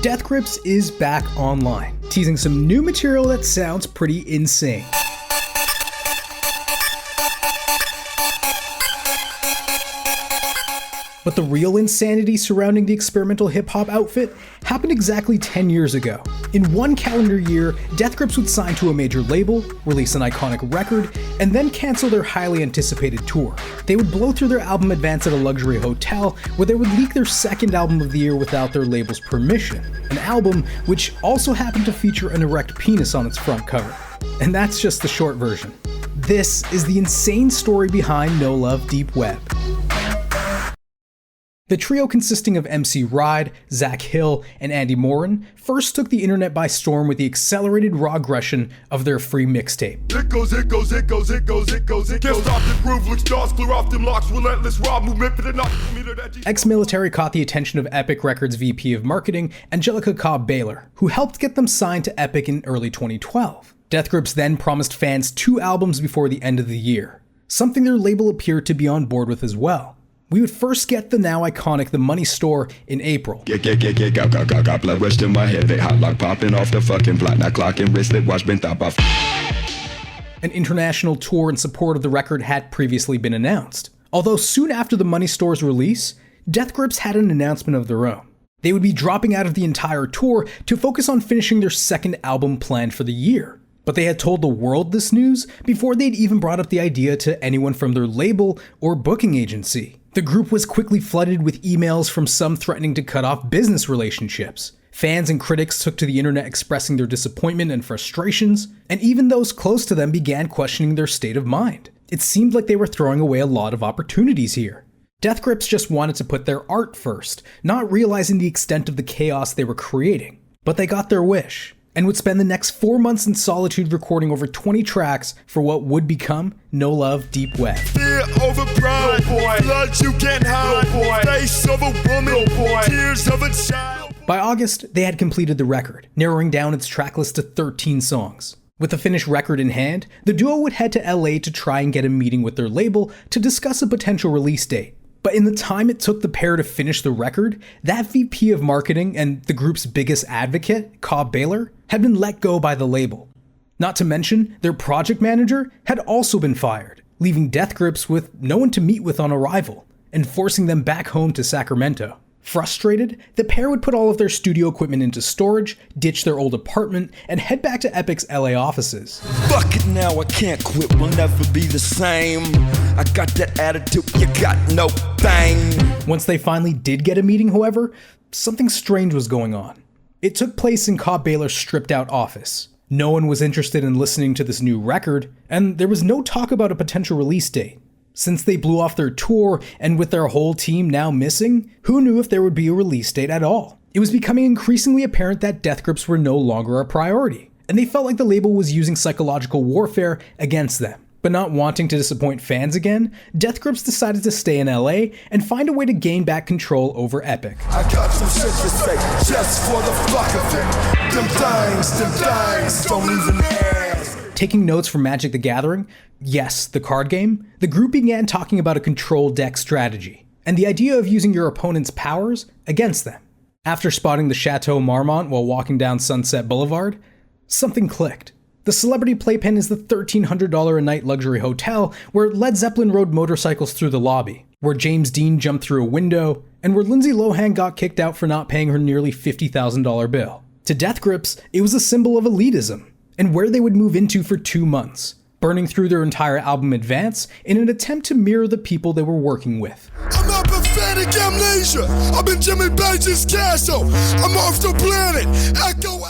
Death Grips is back online, teasing some new material that sounds pretty insane. But the real insanity surrounding the experimental hip-hop outfit happened exactly 10 years ago. In one calendar year, Death Grips would sign to a major label, release an iconic record, and then cancel their highly anticipated tour. They would blow through their album advance at a luxury hotel, where they would leak their second album of the year without their label's permission. An album which also happened to feature an erect penis on its front cover. And that's just the short version. This is the insane story behind No Love Deep Web. The trio, consisting of MC Ride, Zach Hill, and Andy Morin, first took the internet by storm with the accelerated raw aggression of their free mixtape. It goes. Can't stop the groove, looks jaws, clear off them locks, relentless raw movement for the knock. Ex-military caught the attention of Epic Records VP of Marketing, Angelica Cobb-Baylor, who helped get them signed to Epic in early 2012. Death Grips then promised fans 2 albums before the end of the year, something their label appeared to be on board with as well. We would first get the now iconic The Money Store in April. Got blood rushed in my head, they hot lock popping off the fucking block, now clocking wristlet, watch been top off. An international tour in support of the record had previously been announced. Although soon after The Money Store's release, Death Grips had an announcement of their own. They would be dropping out of the entire tour to focus on finishing their second album planned for the year. But they had told the world this news before they'd even brought up the idea to anyone from their label or booking agency. The group was quickly flooded with emails from some threatening to cut off business relationships. Fans and critics took to the internet expressing their disappointment and frustrations, and even those close to them began questioning their state of mind. It seemed like they were throwing away a lot of opportunities here. Death Grips just wanted to put their art first, not realizing the extent of the chaos they were creating. But they got their wish, and would spend the next 4 months in solitude recording over 20 tracks for what would become No Love Deep Web. Fear over pride, blood you can't hide, face of a woman, tears of a child. By August, they had completed the record, narrowing down its tracklist to 13 songs. With the finished record in hand, the duo would head to LA to try and get a meeting with their label to discuss a potential release date. But in the time it took the pair to finish the record, that VP of marketing and the group's biggest advocate, Cobb-Baylor, had been let go by the label. Not to mention, their project manager had also been fired, leaving Death Grips with no one to meet with on arrival, and forcing them back home to Sacramento. Frustrated, the pair would put all of their studio equipment into storage, ditch their old apartment, and head back to Epic's LA offices. Fuck it now, I can't quit, we'll never be the same. I got that attitude, you got no thing. Once they finally did get a meeting, however, something strange was going on. It took place in Cobb-Baylor's stripped-out office. No one was interested in listening to this new record, and there was no talk about a potential release date. Since they blew off their tour, and with their whole team now missing, who knew if there would be a release date at all? It was becoming increasingly apparent that Death Grips were no longer a priority, and they felt like the label was using psychological warfare against them. But not wanting to disappoint fans again, Death Grips decided to stay in LA and find a way to gain back control over Epic. I got some shit to say, just for the fuck of it. Them things, don't even ask. Taking notes from Magic the Gathering, yes, the card game, the group began talking about a control deck strategy, and the idea of using your opponent's powers against them. After spotting the Chateau Marmont while walking down Sunset Boulevard, something clicked. The Celebrity Playpen is the $1,300 a night luxury hotel where Led Zeppelin rode motorcycles through the lobby, where James Dean jumped through a window, and where Lindsay Lohan got kicked out for not paying her nearly $50,000 bill. To Death Grips, it was a symbol of elitism, and where they would move into for 2 months, burning through their entire album advance in an attempt to mirror the people they were working with. I'm not pathetic amnesia. I've been Jimmy Page's castle. I'm off the planet. Echo.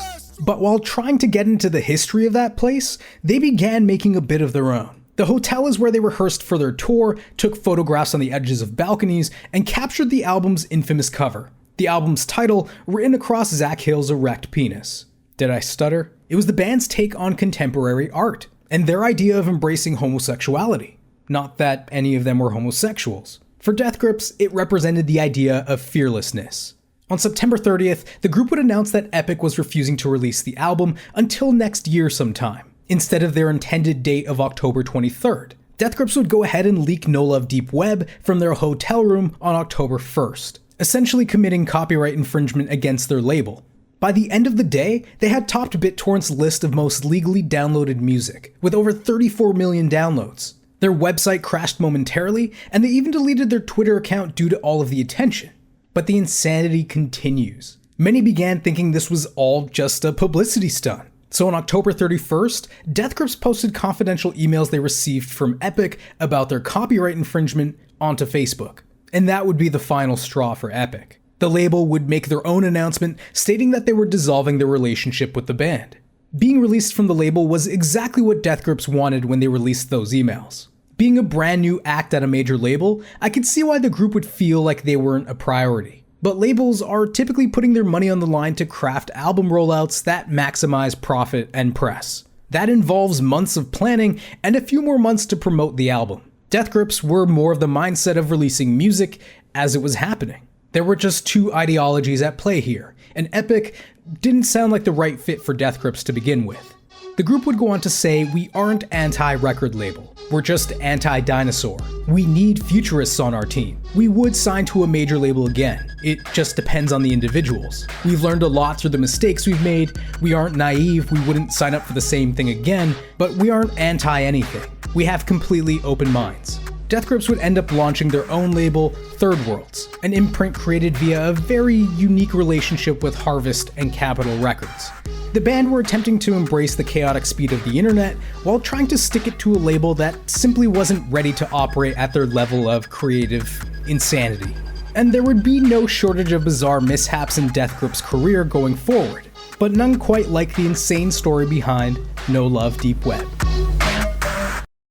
But while trying to get into the history of that place, they began making a bit of their own. The hotel is where they rehearsed for their tour, took photographs on the edges of balconies, and captured the album's infamous cover. The album's title written across Zach Hill's erect penis. Did I stutter? It was the band's take on contemporary art, and their idea of embracing homosexuality. Not that any of them were homosexuals. For Death Grips, it represented the idea of fearlessness. On September 30th, the group would announce that Epic was refusing to release the album until next year sometime, instead of their intended date of October 23rd. Death Grips would go ahead and leak No Love Deep Web from their hotel room on October 1st, essentially committing copyright infringement against their label. By the end of the day, they had topped BitTorrent's list of most legally downloaded music, with over 34 million downloads. Their website crashed momentarily, and they even deleted their Twitter account due to all of the attention. But the insanity continues. Many began thinking this was all just a publicity stunt. So on October 31st, Death Grips posted confidential emails they received from Epic about their copyright infringement onto Facebook. And that would be the final straw for Epic. The label would make their own announcement stating that they were dissolving their relationship with the band. Being released from the label was exactly what Death Grips wanted when they released those emails. Being a brand new act at a major label, I could see why the group would feel like they weren't a priority. But labels are typically putting their money on the line to craft album rollouts that maximize profit and press. That involves months of planning and a few more months to promote the album. Death Grips were more of the mindset of releasing music as it was happening. There were just two ideologies at play here, and Epic didn't sound like the right fit for Death Grips to begin with. The group would go on to say, "We aren't anti-record label. We're just anti-dinosaur. We need futurists on our team. We would sign to a major label again. It just depends on the individuals. We've learned a lot through the mistakes we've made. We aren't naive. We wouldn't sign up for the same thing again, but we aren't anti-anything. We have completely open minds." Death Grips would end up launching their own label, Third Worlds, an imprint created via a very unique relationship with Harvest and Capitol Records. The band were attempting to embrace the chaotic speed of the internet while trying to stick it to a label that simply wasn't ready to operate at their level of creative insanity. And there would be no shortage of bizarre mishaps in Death Grips' career going forward, but none quite like the insane story behind No Love Deep Web.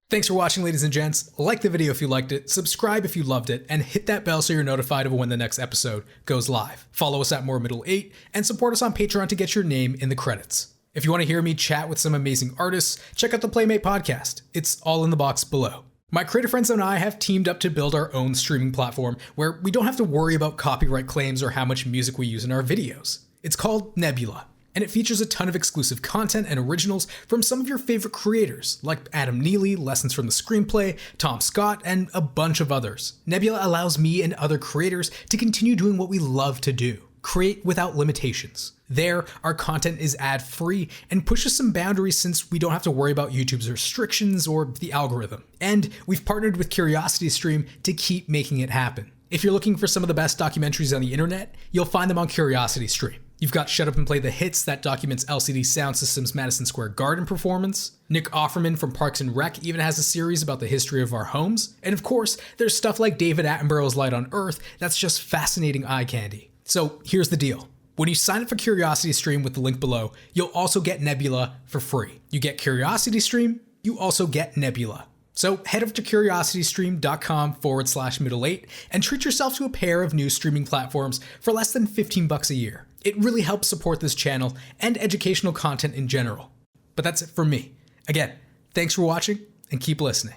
Thanks for watching, ladies and gents. Like the video if you liked it, subscribe if you loved it, and hit that bell so you're notified of when the next episode goes live. Follow us at MoreMiddle8 and support us on Patreon to get your name in the credits. If you want to hear me chat with some amazing artists, check out the Playmate podcast. It's all in the box below. My creative friends and I have teamed up to build our own streaming platform where we don't have to worry about copyright claims or how much music we use in our videos. It's called Nebula, and it features a ton of exclusive content and originals from some of your favorite creators, like Adam Neely, Lessons from the Screenplay, Tom Scott, and a bunch of others. Nebula allows me and other creators to continue doing what we love to do: create without limitations. There, our content is ad-free and pushes some boundaries since we don't have to worry about YouTube's restrictions or the algorithm. And we've partnered with CuriosityStream to keep making it happen. If you're looking for some of the best documentaries on the internet, you'll find them on CuriosityStream. You've got Shut Up and Play the Hits that documents LCD Sound System's Madison Square Garden performance. Nick Offerman from Parks and Rec even has a series about the history of our homes. And of course, there's stuff like David Attenborough's Light on Earth that's just fascinating eye candy. So here's the deal. When you sign up for CuriosityStream with the link below, you'll also get Nebula for free. You get CuriosityStream, you also get Nebula. So head over to curiositystream.com/middle8 and treat yourself to a pair of new streaming platforms for less than $15 a year. It really helps support this channel and educational content in general. But that's it from me. Again, thanks for watching and keep listening.